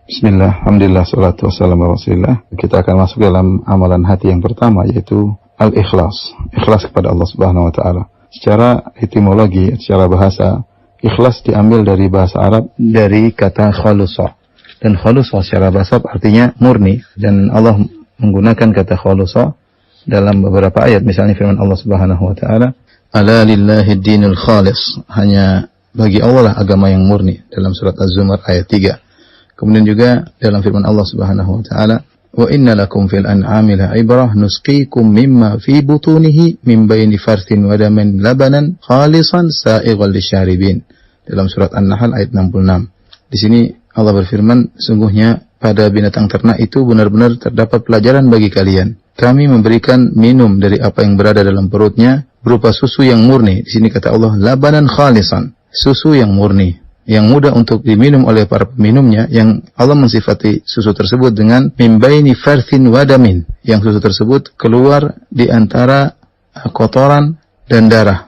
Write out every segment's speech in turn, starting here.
Bismillah, alhamdulillah, salatu wassalamu ala rasulillah. Kita akan masuk dalam amalan hati yang pertama, yaitu al-ikhlas. Ikhlas kepada Allah Subhanahu wa ta'ala. Secara etimologi, secara bahasa, ikhlas diambil dari bahasa Arab dari kata khalusa. Dan khalusa secara bahasa artinya murni. Dan Allah menggunakan kata khalusa dalam beberapa ayat. Misalnya firman Allah Subhanahu wa ta'ala, ala lillahi dinul khalis. Hanya bagi Allah lah agama yang murni. Dalam surat Az-Zumar ayat 3. Kemudian juga dalam firman Allah Subhanahu wa taala, "Wa inna lakum fil an'ami la'ibrah nusqikum mimma fi butunihi min baini farthin wa damin labanan khalisan sa'ighal lisyaribin." Dalam surat An-Nahl ayat 66. Di sini Allah berfirman, sungguhnya pada binatang ternak itu benar-benar terdapat pelajaran bagi kalian. Kami memberikan minum dari apa yang berada dalam perutnya berupa susu yang murni. Di sini kata Allah, labanan khalisan, susu yang murni, yang mudah untuk diminum oleh para peminumnya, yang Allah mensifati susu tersebut dengan mimbaini farthin wadamin, yang susu tersebut keluar di antara kotoran dan darah,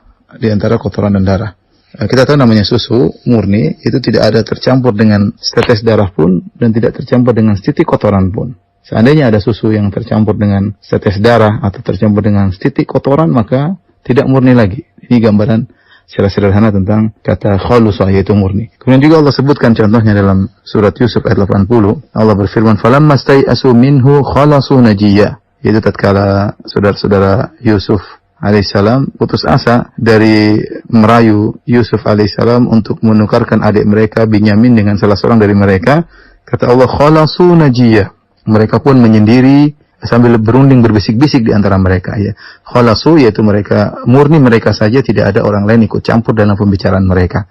Kita tahu namanya susu murni itu tidak ada tercampur dengan setetes darah pun dan tidak tercampur dengan setitik kotoran pun. Seandainya ada susu yang tercampur dengan setetes darah atau tercampur dengan setitik kotoran, maka tidak murni lagi. Ini gambaran secara sederhana tentang kata khalusa, yaitu murni. Kemudian juga Allah sebutkan contohnya dalam surat Yusuf ayat 80. Allah berfirman, "Falamma stai'asu minhu khalasu najiyya." Yaitu tatkala saudara-saudara Yusuf alaihissalam putus asa dari merayu Yusuf alaihissalam untuk menukarkan adik mereka Binyamin dengan salah seorang dari mereka, kata Allah, khalasu najiyya. Mereka pun menyendiri sambil berunding berbisik-bisik di antara mereka, ya. Khalasu yaitu mereka murni, mereka saja, tidak ada orang lain ikut campur dalam pembicaraan mereka.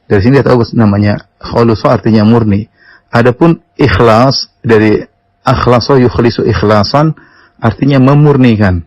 Dari sini kita tahu namanya khalasu artinya murni. Adapun ikhlas dari akhlasu yukhlisu ikhlasan artinya memurnikan,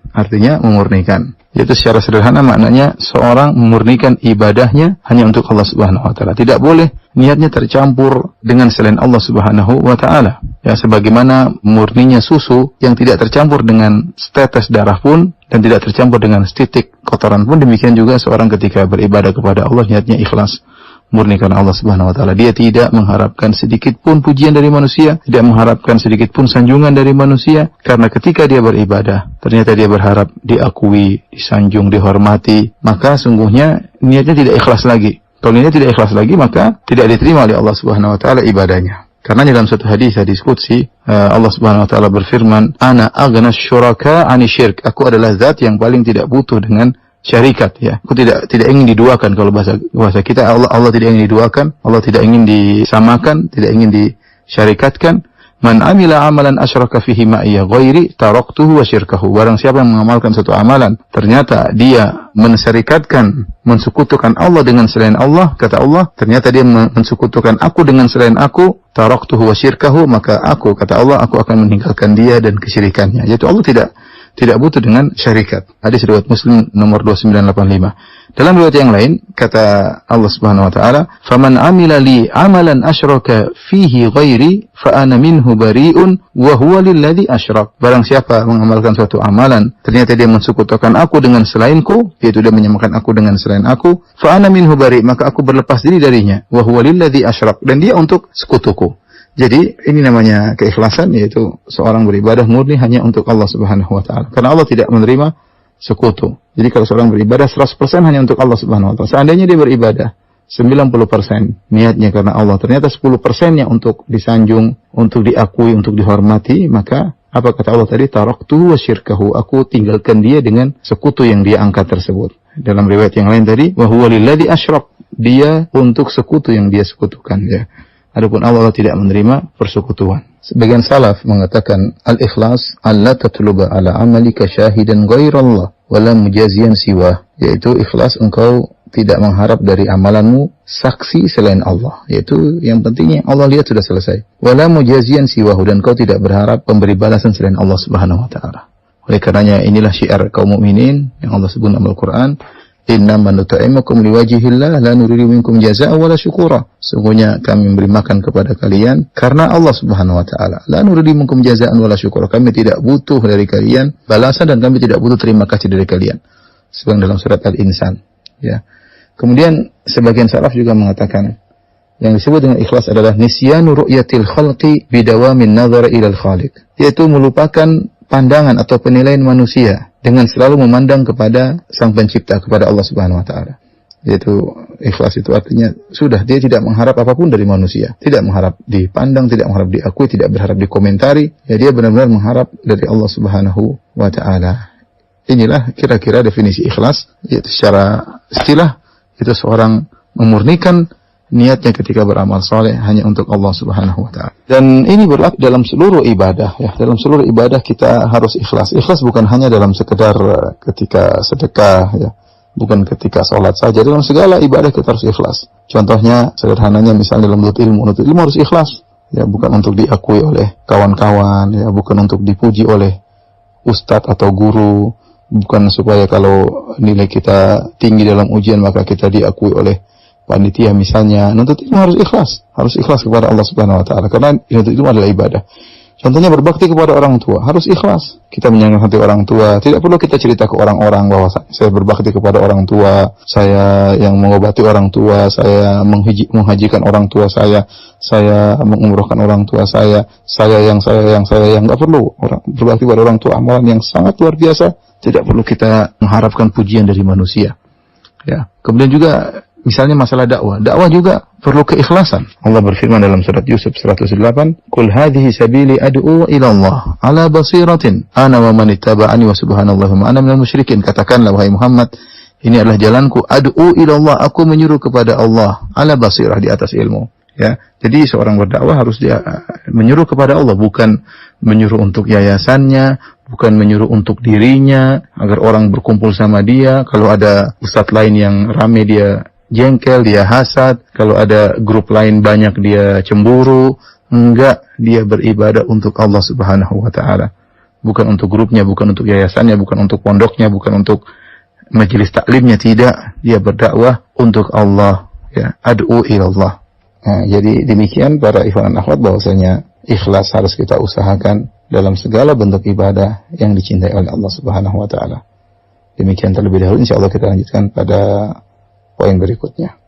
Yaitu secara sederhana maknanya seorang memurnikan ibadahnya hanya untuk Allah Subhanahu wa taala. Tidak boleh niatnya tercampur dengan selain Allah Subhanahu wa taala. Ya, sebagaimana murninya susu yang tidak tercampur dengan setetes darah pun dan tidak tercampur dengan setitik kotoran pun, demikian juga seorang ketika beribadah kepada Allah niatnya ikhlas, murni karena Allah Subhanahu wa taala. Dia tidak mengharapkan sedikit pun pujian dari manusia, tidak mengharapkan sedikit pun sanjungan dari manusia, karena ketika dia beribadah ternyata dia berharap diakui, disanjung, dihormati, maka sungguhnya niatnya tidak ikhlas lagi. Kalau niatnya tidak ikhlas lagi, maka tidak diterima oleh Allah Subhanahu wa taala ibadahnya. Karena dalam satu hadis qudsi, Allah Subhanahu wa taala berfirman, "Ana aghnas syuraka 'ani syirk." Aku adalah zat yang paling tidak butuh dengan syarikat, ya. Aku tidak ingin diduakan. Kalau bahasa kita, Allah tidak ingin diduakan, Allah tidak ingin disamakan, tidak ingin disyarikatkan. Man amila amalan asyraka fihi ma'iyya ghairi taraktuhu wa syirkahu. Barang siapa yang mengamalkan suatu amalan ternyata dia mensekutukan Allah dengan selain Allah, kata Allah, ternyata dia mensekutukan aku dengan selain aku, taraktuhu wa syirkahu, maka aku, kata Allah, aku akan meninggalkan dia dan kesyirikannya. Yaitu Allah tidak butuh dengan syarikat. Hadis riwayat Muslim nomor 2985. Dalam riwayat yang lain kata Allah Subhanahu wa taala, "Faman 'amila li 'amalan asyraka fihi ghairi fa ana minhu bari'un wa huwa lilladzi asyrak." Barang siapa mengamalkan suatu amalan ternyata dia mensekutukan aku dengan selainku, yaitu dia menyamakan aku dengan selain aku, fa ana minhu bari', maka aku berlepas diri darinya, wa huwa lilladzi asyrak, dan dia untuk sekutuku. Jadi ini namanya keikhlasan, yaitu seorang beribadah murni hanya untuk Allah Subhanahu wa taala. Karena Allah tidak menerima sekutu. Jadi kalau seorang beribadah 100% hanya untuk Allah Subhanahu wa taala. Seandainya dia beribadah 90% niatnya karena Allah, ternyata 10%-nya untuk disanjung, untuk diakui, untuk dihormati, maka apa kata Allah tadi? Taraktu wa syirkahu. Aku tinggalkan dia dengan sekutu yang dia angkat tersebut. Dalam riwayat yang lain tadi, wa huwa lilladzi asyrak. Dia untuk sekutu yang dia sekutukan, ya. Adapun Allah tidak menerima persekutuan. Sebagian salaf mengatakan al-ikhlas alla tatluba ala amalika syahidan ghairallah wala mujaziyan siwa, yaitu ikhlas engkau tidak mengharap dari amalanmu saksi selain Allah, yaitu yang pentingnya Allah lihat sudah selesai. Wala mujaziyan siwahu, dan kau tidak berharap pemberi balasan selain Allah Subhanahu wa taala. Oleh karenanya inilah syiar kaum mukminin yang Allah sebut dalam Al-Qur'an, "Innama nut'imukum liwajhillah la nuridu minkum jazaa'a wala syukura." Sungguhnya kami memberi makan kepada kalian karena Allah Subhanahu wa taala. La nuridu minkum jazaa'an wala syukura. Kami tidak butuh dari kalian balasan dan kami tidak butuh terima kasih dari kalian. Sebagaimana dalam surat Al-Insan, ya. Kemudian sebagian salaf juga mengatakan Yang disebut dengan ikhlas adalah nisyanu ru'yatil khalqi bidawamin nazar ilal khaliq, yaitu melupakan pandangan atau penilaian manusia dengan selalu memandang kepada Sang Pencipta, kepada Allah Subhanahu wa taala. Yaitu ikhlas itu artinya sudah dia tidak mengharap apapun dari manusia, tidak mengharap dipandang, tidak mengharap diakui, tidak berharap dikomentari, ya dia benar-benar mengharap dari Allah Subhanahu wa taala. Inilah kira-kira definisi ikhlas, yaitu secara istilah itu seorang memurnikan niatnya ketika beramal soleh hanya untuk Allah Subhanahu wa taala. Dan ini berlaku dalam seluruh ibadah ya. Dalam seluruh ibadah kita harus ikhlas. Ikhlas bukan hanya dalam sekedar ketika sedekah ya, bukan ketika sholat saja. Dalam segala ibadah kita harus ikhlas. Contohnya sederhananya misalnya dalam menuntut ilmu harus ikhlas. Ya, bukan untuk diakui oleh kawan-kawan ya, bukan untuk dipuji oleh ustadz atau guru, bukan supaya kalau nilai kita tinggi dalam ujian maka kita diakui oleh panitia misalnya. Nuntut ilmu harus ikhlas kepada Allah Subhanahu wa taala, karena nuntut ilmu adalah ibadah. Contohnya berbakti kepada orang tua, harus ikhlas. Kita menyenangkan hati orang tua, tidak perlu kita cerita ke orang-orang bahwa saya berbakti kepada orang tua, saya yang mengobati orang tua, saya menghajikan orang tua saya mengumrohkan orang tua saya yang enggak perlu. Orang berbakti kepada orang tua amalan yang sangat luar biasa, tidak perlu kita mengharapkan pujian dari manusia. Ya, kemudian juga misalnya masalah dakwah juga perlu keikhlasan. Allah berfirman dalam surat Yusuf 108, "Qul hadhihi sabili ad'u ila Allah ala basiratin ana wa man ittaba'ani wa subhanallahi wa ana minal musyrikin." Katakanlah wahai Muhammad, ini adalah jalanku, ad'u ila Allah, aku menyuruh kepada Allah, ala basirah, di atas ilmu. Ya, jadi seorang berdakwah harus dia menyuruh kepada Allah, bukan menyuruh untuk yayasannya, bukan menyuruh untuk dirinya agar orang berkumpul sama dia. Kalau ada ustadz lain yang rame dia jengkel, dia hasad. Kalau ada grup lain banyak dia cemburu. Enggak, dia beribadah untuk Allah Subhanahu wa taala. Bukan untuk grupnya, bukan untuk yayasannya, bukan untuk pondoknya, bukan untuk majelis taklimnya, tidak. Dia berdakwah untuk Allah, ya, ad'u ilallah. Nah, jadi demikian para ikhwan dan akhwat, bahwasanya ikhlas harus kita usahakan dalam segala bentuk ibadah yang dicintai oleh Allah Subhanahu wa taala. Demikian terlebih dahulu, insyaallah kita lanjutkan pada poin berikutnya.